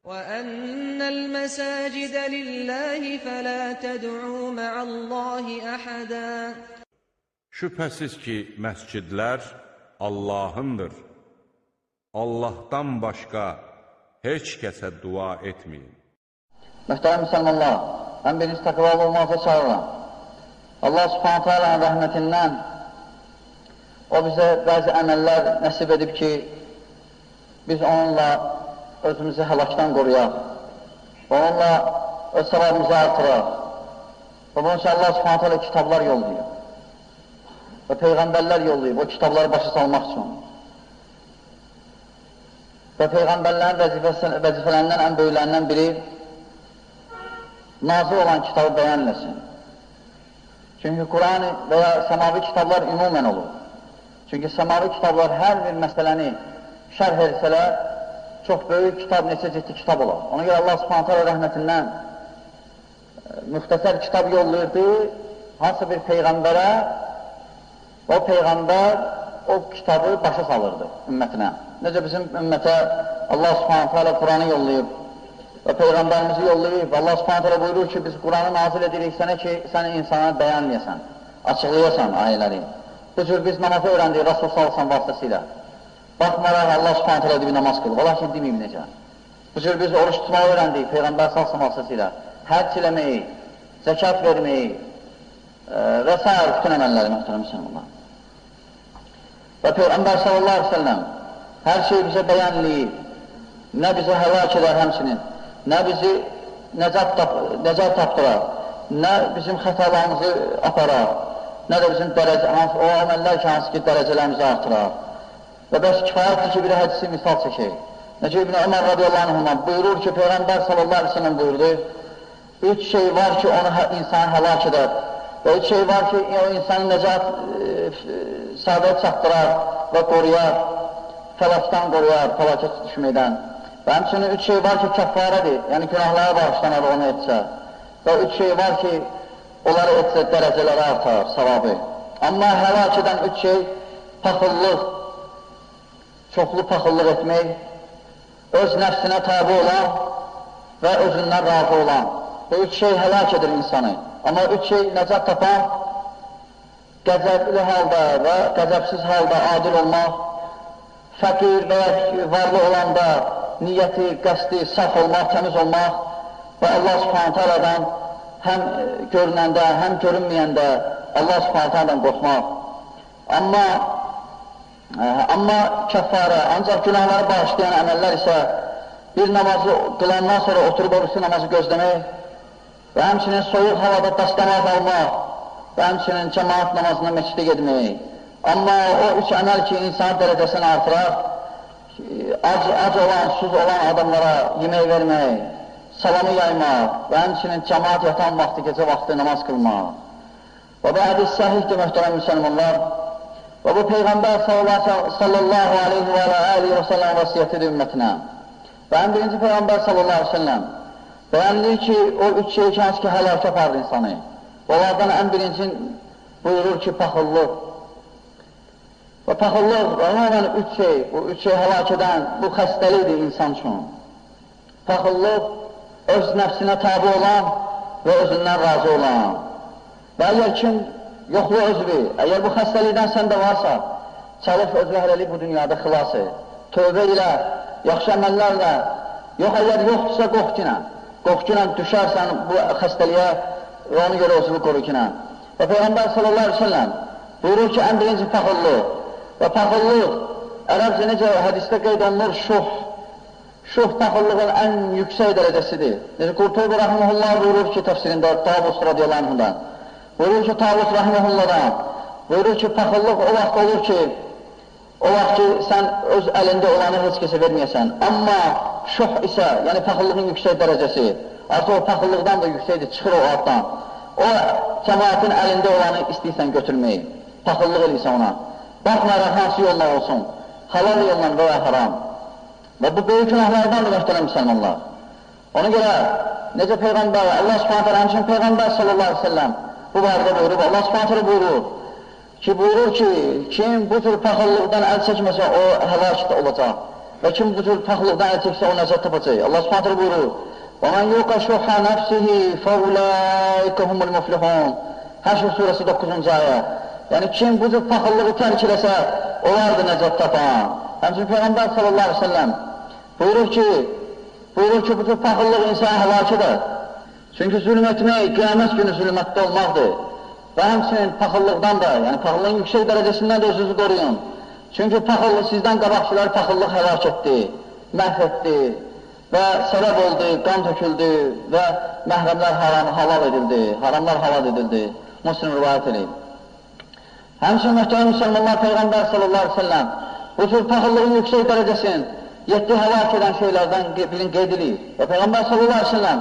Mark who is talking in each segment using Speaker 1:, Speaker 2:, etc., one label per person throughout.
Speaker 1: وَأَنَّ الْمَسَاجِدَ لِلَّهِ فَلَا تَدْعُوا مَعَ اللّٰهِ أَحَدًا
Speaker 2: Şübhəsiz ki, məscidlər Allahındır. Allahdan başqa heç kəsə dua etməyin.
Speaker 3: Möhtərəm müsəlmanlar, mən birinci təqvalı olmazsa çağırıram. Allah subhanətə alənin rəhmətindən o bizə bəzi əməllər nəsib edib ki, biz onunla özümüzü həlakdan qoruyaq, onunla öz savabımızı artıraq. Və bunun üçün Allah subhanətə alə kitablar yollayıb və Peyğəmbərlər yollayıb o kitabları başa salmaq üçün. Və Peyğəmbərlərin vəzifələrindən ən böyüklərindən biri nazil olan kitabı bəyan eləsin. Çünki Quran və ya səmavi kitablar ümumən olur. Çünki səmavi kitablar hər bir məsələni şərh etsələr, çox böyük kitab, neçə ciddi kitab olar. Ona görə Allah subhanətə alə rəhmətindən müxtəsər kitab yollayırdı, hansı bir Peyğəmbərə, o Peyğəmbər o kitabı başa salırdı ümmətinə. Necə bizim ümmətə Allah subhanətə alə Quranı yollayıb və Peyğəmbərimizi yollayıb, Allah subhanətə alə buyurur ki, biz Quranı nazil edirik sənə ki, sən insana bəyanlayasan, açıqlayasan ayələri. Bu cür biz namazı öyrəndik Rasul salsan vasitəsilə. Baxmaraq Allah subhanətə alə bir namaz qılıb, lakin deməyim necə. Bu cür biz oruç tutmağı öyrəndik Peyğəmbər salsan vasitəsilə. Həcc eləməyi, zəkat verməyi və s. bütün əməlləri möhtərəm müsəlmanlar. Və Peyğəmbər sallallahu aleyhi ve sellem hər şeyi bizə bəyanlayıb, nə bizi həlak edər həmçinin, nə bizi nəcat tapdırar, nə bizim xətalarımızı aparar, nə də bizim o əməllər ki, hansı ki, dərəcələrimizi artırar. Və bəs kifayətdir ki, bir hədisi misal çəkək. Necə İbn Ömər radiyallahu anhuma buyurur ki, Peyğəmbər sallallahu aleyhi ve sellem buyurdu, 3 şey var ki, onu insanı həlak edər və 3 şey var ki, o insanı nəcat səadət çatdırar və qoruyar, fəlakdan qoruyar, fəlakət düşməkdən. Və həmçinin 3 şey var ki, kəffarədir, yəni günahlara bağışlanar onu etsə. Və 3 şey var ki, onları etsə dərəcələri artar, savabı. Amma həlak edən 3 şey, paxıllıq, çoxlu paxıllıq etmək, öz nəfsinə tabi olan və özündən razı olan. Bu 3 şey həlak edir insanı. Amma 3 şey nəcat tapan, qəzəbli halda və qəzəbsiz halda adil olmaq, fəqir və varlı olanda niyyəti, qəsdi, saf olmaq, təmiz olmaq və Allah subhanətə alədən həm görünəndə, həm görünməyəndə Allah subhanətə alədən qorxmaq. Amma kəffarə, ancaq günahları bağışlayan əməllər isə bir namazı qılandan sonra oturub oruçlu namazı gözləmək və həmçinin soyuq havada dastamaz almaq və həmçinin cəmaat namazına meçidə getmək. Amma o 3 əməl ki, insan dərəcəsini artırar, ac olan, suz olan adamlara yemək vermək, salamı yaymaq və həmçinin cəmaat yatan vaxtı, gecə vaxtı namaz qılmaq. Və bu hədis səhihdir, möhtərəm müsəlmanlar. Və bu Peyğəmbər sallallahu aleyhi və aleyhi və səlləm vəsiyyətidir ümmətinə. Və ən birinci Peyğəmbər sallallahu aleyhi və səlləm bəyanlayır ki, o 3 şey ki, hansı ki, həlakə aparır insanı. Onlardan ən birinci buyurur ki, paxıllıq. Və paxıllıq, ümumən 3 şey, bu 3 şey həlak edən, bu xəstəlikdir insan üçün. Paxıllıq, öz nəfsinə tabi olan və özündən razı olan. Və əgər kim yoxlu özvü, əgər bu xəstəlikdən səndə varsa, çalış özvü hələlik bu dünyada xilası, tövbə ilə, yaxşı əməllərlə, yox əgər yoxdursa qorxkinə düşərsən bu xəstəliyə və onu görə özvü qorukinə. Və Peyğəmbər sallallahu aleyhi ve sellem buyurur ki, ən birinci paxıllıq. Və paxıllıq, ərəbcə necə hədisdə qeyd olunur, şuh paxıllığın ən yüksək dərəcəsidir. Necə Qurtubi rəhməhullah buyurur ki, təfsirində Tavus radiyallahu anhudan, buyurur ki, Tavus rəhməhullahdan, buyurur ki, paxıllıq o vaxt olur ki, o vaxt ki, sən öz əlində olanı heç kəsə verməyəsən. Amma şuh isə, yəni paxıllığın yüksək dərəcəsi, artıq o paxıllıqdan da yüksəkdir, çıxır o addan. O, cəmaətin əlində olanı istəyirsən götürməyi, paxıllıq eləyirsən ona. Baxmayaraq hansı yolla olsun, halal yolla və ya haram. Və bu böyük günahlardandır, möhtərəm müsəlmanlar. Ona görə, necə Peyğəmbər, Allah subhanətə həmçinin Peyğəmbər sallallahu aleyhi ve sellem bu barədə buyurub, Allah subhanətə buyurur ki, kim bu tür paxıllıqdan əl çəkməsə, o həlak olacaq. və kim bu cür paxıllıqdan əl çəksə, o nəcət tapacaq. Allah Subhanahu buyurur: وَمَنْ يُوقَ شُحَّ نَفْسِهِ فَأُولَٰئِكَ هُمُ الْمُفْلِحُونَ. Həşr surəsi 9-cu ayə. Yəni kim bu cür paxıllığı tərk eləsə, onlar da nəcət tapan. Həmçinin Peyğəmbər sallallahu aleyhi ve sellem buyurur ki, bu cür paxıllıq insanı həlak edər. Çünki zülm etmək, qiyamət günü zülmətdə olmaqdır. Və həmçinin paxıllıqdan da, yəni paxıllığın yüksək dərəcəsindən də özünüzü qoruyun. Çünki paxıllıq sizdən qabaqçılar paxıllıq həlak etdi, məhv etdi və səbəb oldu, qan töküldü və məhrəmlər halal edildi, haramlar halal edildi. Müslim rivayət edib. Həmçinin möhtərəm müsəlmanlar Peyğəmbər sallallahu aleyhi ve sellem bu cür paxıllığın yüksək dərəcəsini 7 həlak edən şeylərdən birini qeyd edir. Və Peyğəmbər sallallahu aleyhi ve sellem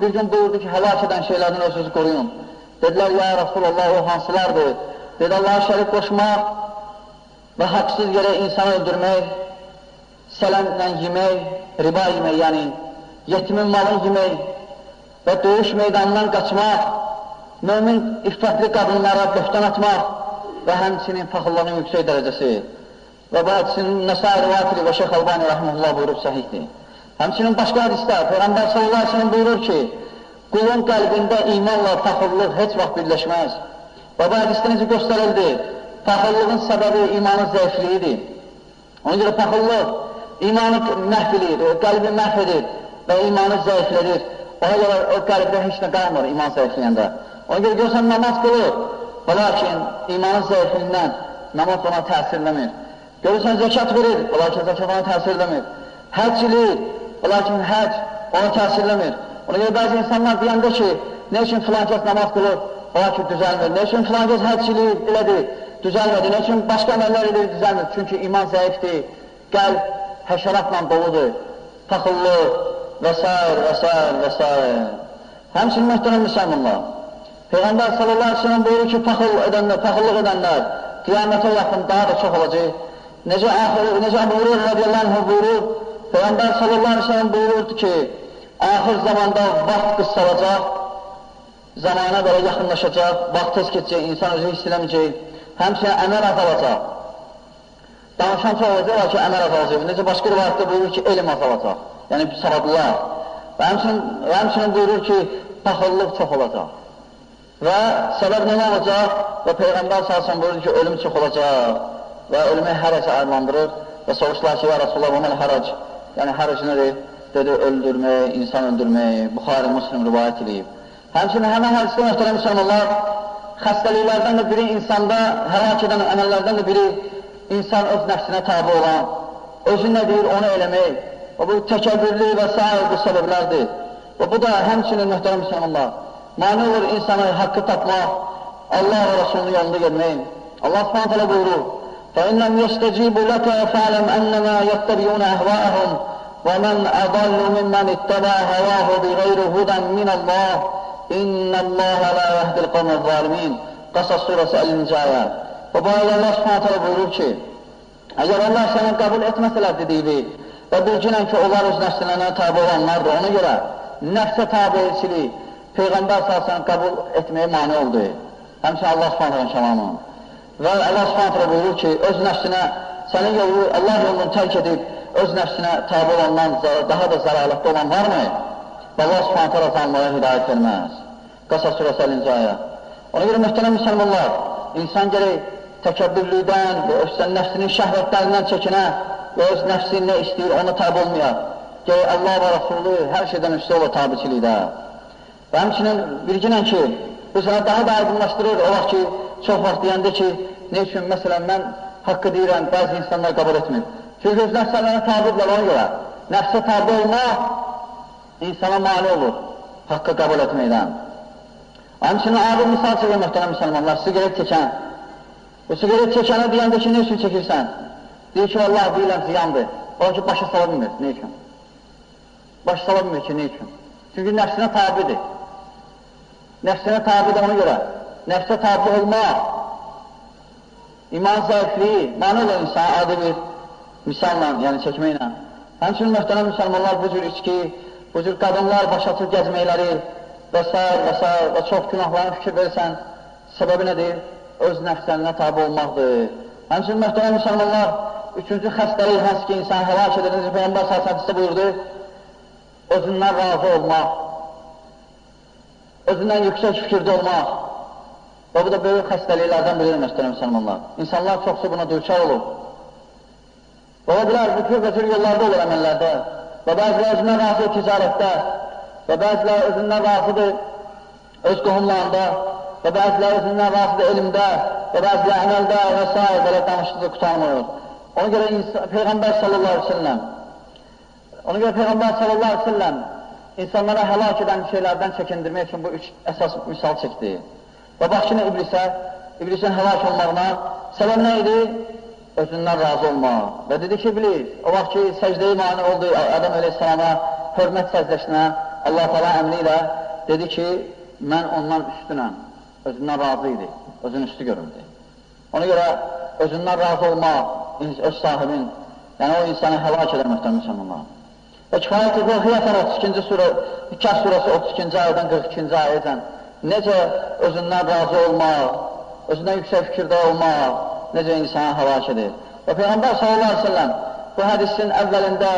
Speaker 3: bir gün buyurdu ki, həlak edən şeylərdən özünüzü qoruyun. Dedilər, ya Rasulallah, o hansılardır? Dedi, Allah'a şərik qoşmaq və haqsız yerə insanı öldürmək, sələmlə yemək, riba yemək, yəni yetimin malını yemək və döyüş meydanından qaçmaq, mümin iffətli qadınlara böhtan atmaq və həmçinin paxıllığının yüksək dərəcəsi. Və bu hədisinin Nəsai rivayət və Şeyx Albani rəhməhullah buyurub səhihdir. Həmçinin başqa hədisdə Peyğəmbər sallallahu aleyhi ve sellem buyurur ki, qulun qəlbində imanla paxıllıq heç vaxt birləşməz. Və bu hədisdə necə göstərildi? Paxıllığın səbəbi imanın zəifliyidir. Ona görə paxıllıq imanı məhv edir, qəlbi məhv edir və imanı zəiflədir. Ona görə o qəlbdə heç nə qalmır iman zəifliyəndə. Ona görə görsən namaz qılır, lakin imanın zəifliyindən namaz ona təsirləmir. Görürsən zəkat verir, lakin zəkat ona təsirləmir. Həcc edir, lakin həcc ona təsirləmir. Ona görə bəzi insanlar deyəndə ki, nə üçün filan kəs namaz qılır, lakin düzəlmir. Nə üçün filan kəs həcc elədir, düzəlmədir. Nə üçün başqa əməllər edir, düzəlmir. Çünki iman zəifdir, qəlb həşəratla doludur, paxıllıq və s. və s. və s. Həmçinin möhtərəm müsəlmanlar, Peyğəmbər sallallahu aleyhi ve sellem buyurur ki, paxıllıq edənlər qiyamətə yaxın daha da çox olacaq. Necə Əbu Hureyra radiyallahu anh buyurur, Peyğəmbər sallallahu aleyhi ve sellem buyururdu ki, axır zamanda vaxt qıssalacaq, zamana belə yaxınlaşacaq, vaxt tez keçəcək, insan özü hiss eləməyəcək, həmçinin əməl azalacaq. Danışan çox olacaq ki, əməl azalacaq. Necə başqa rivayətdə buyurur ki, elm azalacaq, yəni savadlılar. Və həmçinin buyurur ki, paxıllıq çox olacaq. Və səbəb nə olacaq? Və Peyğəmbər sallallahu buyurur ki, ölüm çox olacaq və ölümü hərəcə adlandırır və soruşlar ki, ya Rasulullah, bu məl hərəc, yəni hərəc nədir? Dedi, öldürmək, insan öldürmək, Buxari, Müslim rivayət edib. Həmçinin həmən hədisdə möhtərəm müsəlmanlar, xəstəliklərdən də biri insanda, həlak edən əməllərdən də biri insan öz nəfsinə tabi olan, özü nə deyir, onu eləmək və bu təkəbbürlü və s. bu səbəblərdir. Və bu da həmçinin möhtərəm müsəlmanlar, mani olur insanı haqqı tapmaq, Allah və Rasulunun yolunda gedmək. Allah s.ə.v. buyurur, فَإِنَّمْ يَسْتَجِيبُ لَكَ فَعْلَمْ أَنَّمَا يَتَّبِعُونَ أَهْوَاءَهُمْ وَمَنْ أَضَلُّ مِمَّنِ اتَّبَعَ هَوَاهُ بِغَيْرِ هُدًى مِنَ اللّٰهِ إِنَّ اللّٰهَ لَا يَهْدِي الْقَوْمَ الظَّالِمِينَ Qasas surəsi 50-ci ayə. Və bu ayədə Allah s.ə.v. buyurur ki, əgər Allah səni qəbul etməsələr dediyi və bilginən ki, onlar öz nəfslərinə tabi olanlardır, ona görə nəfsə tabiçilik Peyğəmbər s.ə.v. qəbul etməyə mani oldu. Həmçinin Allah s.ə.v. kəlamı. Və Allah s.ə.v. buyurur ki, öz nəfsinə, sənin yolu, Allah yolunu tərk edib, öz nəfsinə tabi olandan daha da zərarətli olan varmı? Və Allah s.ə.v. azalmaya hidayət verməz. Qasas surəsi 50-ci ayə. Ona görə mühtərəm müsəlmanlar, insan gərək təkəbbürlükdən və öz nəfsinin şəhvətlərindən çəkinə və öz nəfsin nə istəyir, ona tabi olmayaq. Gərək Allah və Rasulü hər şeydən üstə olur tabiçilikdə. Və həmçinin bilginən ki, bu sənə daha da aydınlaşdırır, o vaxt ki, çox vaxt deyəndə ki, ne üçün, məsələn, mən haqqı deyirəm, bəzi insanlar qəbul etmir. Çünki öz nəfsələrinə tabidirlər ona görə. Nəfsə tabi olmaq insana mani olur, haqqı qəbul etməkdən. Həmçinin adi misal çəkir möhtərəm müsəlmanlar, sigaret çəkən. Bu sigaret çəkənə deyəndə ki, ne üçün çəkirsən? Deyir ki, Allah deyiləm ziyandır. Onun ki, başa sala bilmir, ne üçün? Başa sala bilmir ki, ne üçün? Çünki nəfsinə tabidir. Nəfsinə tabidir ona görə. Nəfsə tabi olmaq, iman zəifliyi, mani olur insan adi bir misalla, yəni çəkməklə. Həmçinin möhtərəm müsəlmanlar bu cür içki, bu cür qadınlar başatır gəzməkləri və s. və çox günahlarına fikir verirsən, səbəbi nədir? Öz nəfsəlinə tabi olmaqdır. Həmçinin möhtərəm müsəlmanlar, üçüncü xəstəlik hansı ki, insan həlak edir, necə Peyğəmbər s.ə.v buyurdu, özündən razı olmaq, özündən yüksək fikirdə olmaq və bu da böyük xəstəliklərdən biridir, müstərəm müsəlmanlar. İnsanlar çoxsu buna düçar olub. Ola bilər, bu cür yollarda olur əməllərdə və bəziləri özündən razıdır ticarətdə və bəziləri özündən razıdır öz qohumlarında və bəziləri özündən razıdır elmdə və bəziləri əməldə və s. belə danışdığı qutarmıyor. Ona görə Peyğəmbər s.ə.v insanlara həlak edən şeylərdən çəkindirmək üçün bu üç əsas misal çəkdi. Və bax ki, iblisin həlak olmağına səbəb nə idi? Özündən razı olmaq. Və dedi ki, iblis, o vaxt ki, səcdə-i mani oldu Ədəm əleyhissalama, hörmət səcdəsinə, Allah-u Teala əmri ilə dedi ki, mən ondan üstünəm. Özündən razı idi, özünü üstü görürdü. Ona görə özündən razı olmaq, öz sahibin, yəni o insanı həlak edər mühtəmin müsəlmanlar. Və kifayət edir, Kəhf surəsi 32-ci ayədən 42-ci ayədən necə özündən razı olmaq, özündən yüksək fikirdə olmaq, necə insanı həlak edir. Və Peyğəmbər s.ə.v bu hədisin əvvəlində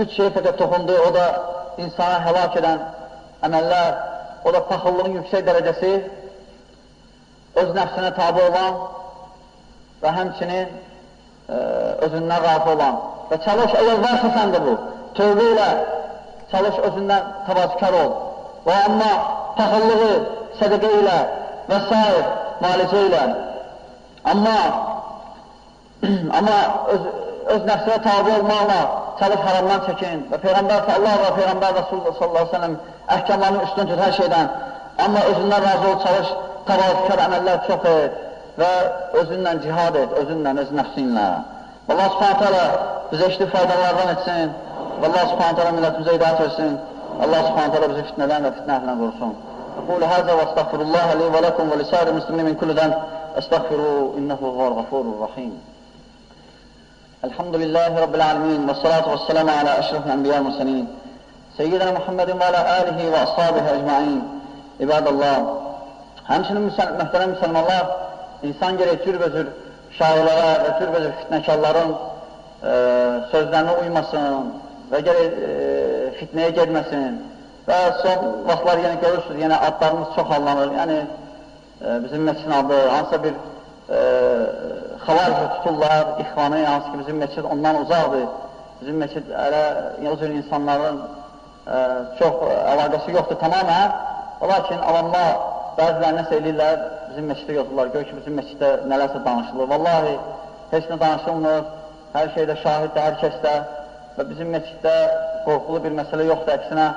Speaker 3: üç şey fəqət toxundu, o da insanı həlak edən əməllər, o da paxıllığın yüksək dərəcəsi, öz nəfsinə tabi olan və həmçinin özündən razı olan. Və çalış, əgər varsa səndə bu, tövbə ilə çalış, özündən təvazükar ol. Və amma paxıllığı sədəqə ilə və s. malicə ilə. Amma öz nəfsinə tabi olmaqla çalış haramdan çəkin. Və Peyğəmbər Allah və Peyğəmbər Rasulullah s.ə.v əhkamlarını üstün tut hər şeydən. Amma özündən razı ol, çalış, təvazükar əməllər çox et və özünlə cihad et, özünlə, öz nəfsinlə. Allah subhanətələ bizə işli faydalardan etsin və Allah subhanətələ millətimizə hidayət versin. Allah subhanətələ bizi fitnədən və fitnə əhlindən qorusun. أقول هذا واستغفر الله لي ولكم ولسائر المسلمين من كل ذنب استغفروه إنه هو الغفور الرحيم. الحمد لله رب العالمين والصلاة والسلام على أشرف الأنبياء والمرسلين سيدنا محمد وعلى آله وأصحابه أجمعين. İbadallah. Həmçinin mühtərəm müsəlmanlar, insan gerək cürbəcür şairlərə və cürbəcür fitnəkarların sözlərinə uymasın və gerək fitnəyə gedməsin. Və son vaxtlar görürsünüz, adlarımız çox hallanır. Bizim məscidin adı, hansısa bir xavaricə tuturlar, ixvanı, hansı ki bizim məscid ondan uzaqdır. Bizim məscid o cür insanların çox əlaqəsi yoxdur tamamən. Lakin avamlar bəziləri nəsə eləyirlər, bizim məsciddə yoxdurlar. Gör ki, bizim məsciddə nələrsə danışılır. Vallahi, heç nə danışılmır, hər şeydə şahiddə, hər kəsdə və bizim məsciddə qorxulu bir məsələ yoxdur, əksinə.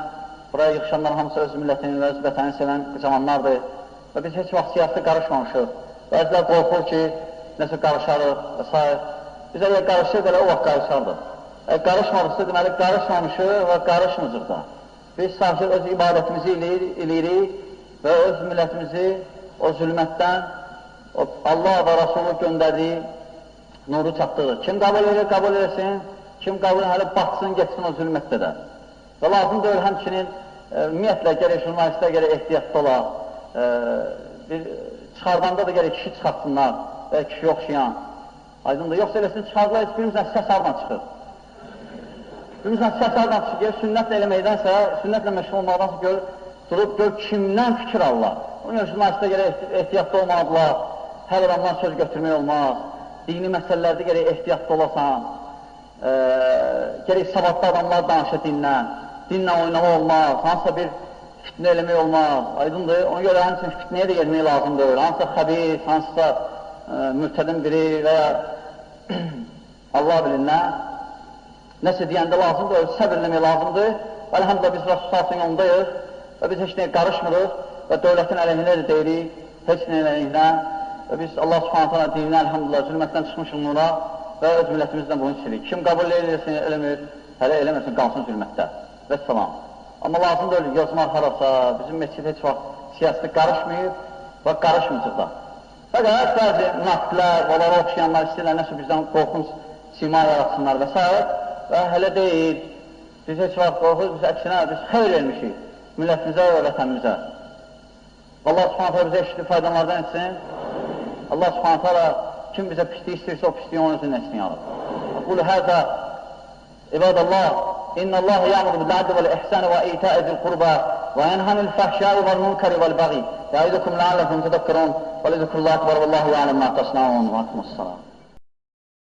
Speaker 3: Buraya yığışanlar hamısı öz millətini və öz vətəni sevən zamanlardır və biz heç vaxt siyasətə qarışmamışıq. Bəzilər qorxur ki, nəsə qarışarıq və s. Biz əgər qarışıq elə o vaxt qarışardıq. Əgər qarışmamışsa, deməli qarışmamışıq və qarışmıcıq da. Biz sadəcə öz ibadətimizi eləyirik və öz millətimizi o zülmətdən Allah və Rasulü göndərdiyi nuru çatdırır. Kim qəbul edir, qəbul eləsin, kim qəbul hələ baxsın, getsin o zülmətdə də. Və lazım deyil, həmçinin ümumiyyətlə gərək jurnalistlər gərək ehtiyatda olaq. Çıxardanda da gərək kişi çıxartsınlar və kişi oxşayan. Aydındır, yoxsa eləsin çıxardılar, heç bilmirsən səs hardan çıxır. Bilmirsən səs hardan çıxır, sünnətlə eləməkdənsə, sünnətlə məşğul olmaqdansa durub gör kimdən fikir alırlar. Onun üçün jurnalistlər gərək ehtiyatda olmalıdırlar, hər adamdan söz götürmək olmaz. Dini məsələlərdə gərək ehtiyatda olasan, gərək savadlı adamlar danışır dinlə oynama olmaz, hansısa bir fitnə eləmək olmaz, aydındır. Ona görə həmçinin fitnəyə də gelmək lazımdır, hansısa xəbis, hansısa mürtədin biri və ya Allah bilinlə nəsə deyəndə lazımdır, səbir eləmək lazımdır. Əlhamdülillah biz Rasulullah yolundayıq və biz heç nəyə qarışmırıq və dövlətin əleyhinə də deyirik, heç nəyə əleyhinə və biz Allah subhanətlə dininə əlhamdülillah zülmətdən çıxmışıq nura və öz millətimizdən bunu istəyirik. Kim qəbul eləsin, eləmir, hələ eləməsin, qalsın zülmətdə. Vəssalam. Amma lazım da öyle yazmaq harasa, bizim məscid heç vaxt siyasətə qarışmayıb və qarışmayacaq da. Fəqət bəzi naftlər, onlara oxşayanlar istəyirlər, nəsə bizdən qorxunc sima yaratsınlar və s. Və hələ deyil, biz heç vaxt qorxuz, biz əksinə, biz xeyr vermişik millətimizə və vətənimizə. Allah subhanətə bizə eşitli faydalardan etsin. Allah subhanətə kim bizə pislik istəyirsə, o pisliyi onun özünün etsin, yarab. أقول هذا عباد الله إن الله يأمر بالعدل والإحسان وإيتاء ذي القربى وينهى عن الفحشاء والمنكر والبغي يعظكم لعلكم تذكرون ولذكر الله أكبر والله يعلم ما تصنعون وأقم الصلاة